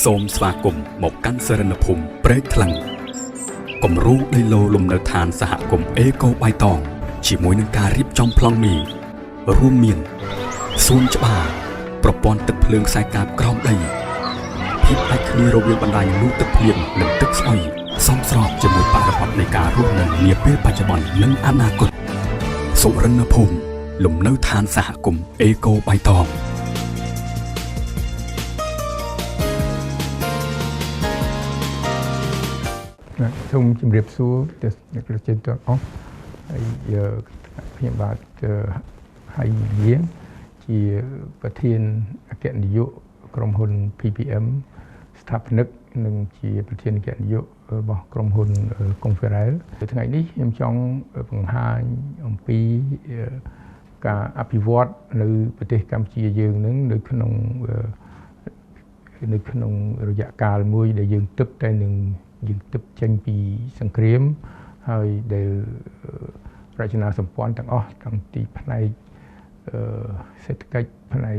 សូមស្វាគមន៍មកកាន់សរិនភូមិព្រែកថ្លឹងគំរូដីឡូលំនៅឋានសហគមន៍អេកូបៃតងជាមួយនឹងការរៀបចំប្លង់មីរួមមានសួនច្បារប្រព័ន្ធទឹកភ្លើងខ្សែកាបក្រោមដីភាពដាច់គ្នារវាងបណ្ដាញលូទឹកភ្លៀងនិងទឹកស្អុយសមស្របជាមួយបរិបទនៃការរស់នៅនាពេលបច្ចុប្បន្ននិងអនាគតសុរិនភូមិលំនៅឋានសហគមន៍អេកូបៃតងសូមជម្រាបសួរទៅអ្នកប្រជាជនទាំងអស់ហើយខ្ញុំបាទហើយលាជាប្រធានអគ្គនាយកក្រុមហ៊ុន PPM ស្ថាបនិកនិងជាប្រធានអគ្គនាយករបស់ក្រុមហ៊ុន Confrel ថ្ងៃនេះខ្ញុំចង់បង្ហាញអំពីការអភិវឌ្ឍនៅប្រទេសកម្ពុជាយើងនឹងនៅក្នុងរយៈកាលមួយដែលយើងទើបតែនឹងយើងទើបចេញពីសង្គ្រាមហើយដែលរចនាសម្ព័ន្ធទាំងអស់ទាំងទីផ្នែកសេដ្ឋកិច្ចផ្នែក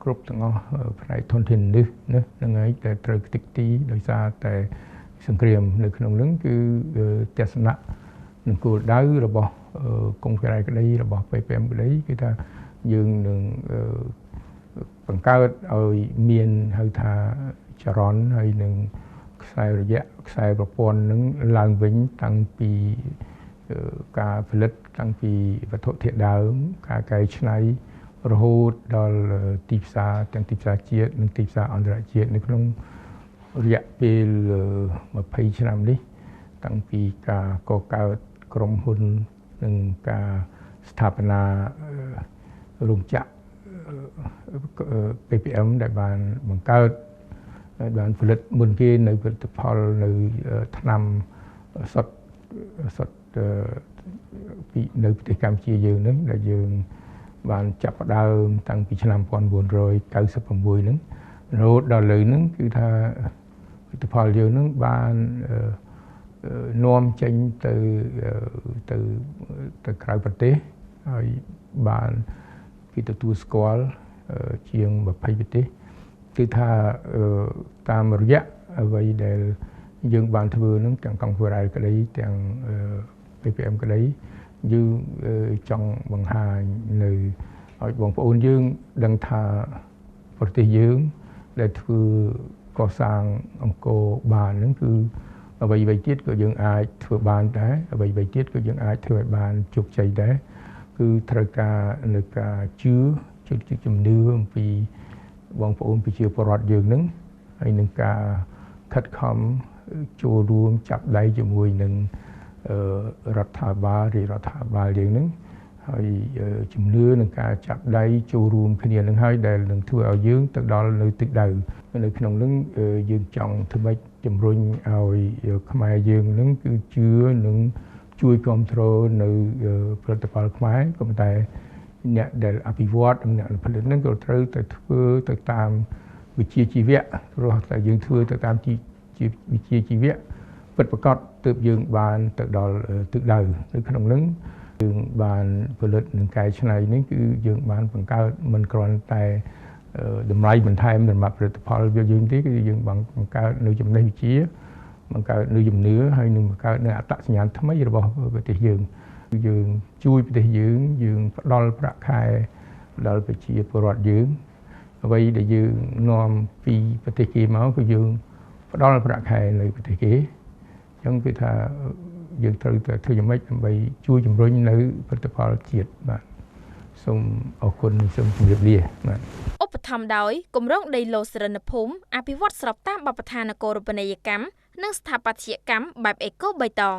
គ្រប់ទាំងអស់ផ្នែកធនធានមនុស្សណាហ្នឹងហើយតែត្រូវខ្ទេចខ្ទីដោយសារតែសង្គ្រាមនៅក្នុងហ្នឹងគឺទស្សនៈនិងគោលដៅរបស់កុងហ្វេរ៉ៃក្តីរបស់ PPM ក្តីគឺថាយើងនឹងបង្កើតឲ្យមានហៅថាចរន្តហើយនឹងខ្សែរយៈខ្សែប្រព័ន្ធនឹងឡើងវិញតាំងពីការផលិតតាំងពីវត្ថុធាតុដើមការកែច្នៃរហូតដល់ទីផ្សារទាំងទីផ្សារជាតិនិងទីផ្សារអន្តរជាតិនៅក្នុងរយៈពេល20ឆ្នាំនេះតាំងពីការកកើតក្រុមហ៊ុននិងការស្ថាបនារោងចក្រ PPM ដែលបានបង្កើតបានផលិតមុនគេនៅផលិតផលនៅថ្នាំសុទ្ធពីនៅប្រទេសកម្ពុជាយើងហ្នឹងដែលយើងបានចាប់ផ្ដើមតាំងពីឆ្នាំ1996ហ្នឹងរហូតដល់ឥឡូវហ្នឹងគឺថាផលិតផលយើងហ្នឹងបាននាំចេញទៅក្រៅប្រទេសហើយបានគេទទួលស្គាល់ជាង20ប្រទេសគឺថាតាមរយៈអ្វីដែលយើងបានធ្វើនឹងទាំងកុងហ្វេរ៉ៃក្តីទាំង PPM ក្តីយើងចង់បង្ហាញនៅឲ្យបងប្អូនយើងដឹងថាប្រទេសយើងដែលធ្វើកសាងអង្គរបាននឹងគឺអ្វីៗទៀតក៏យើងអាចធ្វើបានដែរអ្វីៗទៀតក៏យើងអាចធ្វើឲ្យបានជោគជ័យដែរគឺត្រូវការនៅការជឿជំនឿអំពីបងប្អូនប្រជាពលរដ្ឋយើងនឹងហើយនឹងការខិតខំចូលរួមចាប់ដៃជាមួយនឹងរដ្ឋាភិបាលយើងនឹងហើយជំនឿនឹងការចាប់ដៃចូលរួមគ្នានឹងហើយដែលនឹងធ្វើឲ្យយើងទៅដល់នៅទិសដៅនៅក្នុងនឹងយើងចង់ធ្វើម៉េចជំរុញឲ្យខ្មែរយើងនឹងគឺជឿនឹងជួយគ្រប់គ្រងនៅផលិតផលខ្មែរក៏ប៉ុន្តែអ្នកដែលអភិវឌ្ឍអ្នកផលិតហ្នឹងក៏ត្រូវតែធ្វើទៅតាមវិជ្ជាជីវៈព្រោះតែយើងធ្វើទៅតាមវិជ្ជាជីវៈពិតប្រាកដទើបយើងបានទៅដល់ទិសដៅនៅក្នុងហ្នឹងយើងបានផលិតនិងកែច្នៃនេះគឺយើងបានបង្កើតមិនគ្រាន់តែតម្លៃបន្ថែមសម្រាប់ផលិតផលយើងទេគឺយើងបង្កើតនៅចំណេះវិជ្ជាបង្កើតនៅជំនឿហើយនឹងបង្កើតនៅអត្តសញ្ញាណថ្មីរបស់ប្រទេសយើងជួយប្រទេសយើងផ្ដល់ប្រាក់ខែដល់ប្រជាពលរដ្ឋយើងអ្វីដែលយើងនាំពីប្រទេសគេមកគឺយើងផ្ដល់ប្រាក់ខែនៅប្រទេសគេអញ្ចឹងគឺថាយើងត្រូវតែធ្វើយ៉ាងម៉េចដើម្បីជួយជំរុញនៅផលិតផលជាតិបាទសូមអរគុណសូមជម្រាបលាបាទឧបត្ថម្ភដោយគម្រោងដីឡូសរិនភូមិអភិវឌ្ឍស្របតាមបទដ្ឋាននគរូបនីយកម្មនិងស្ថាបត្យកម្មបែបអេកូបៃតង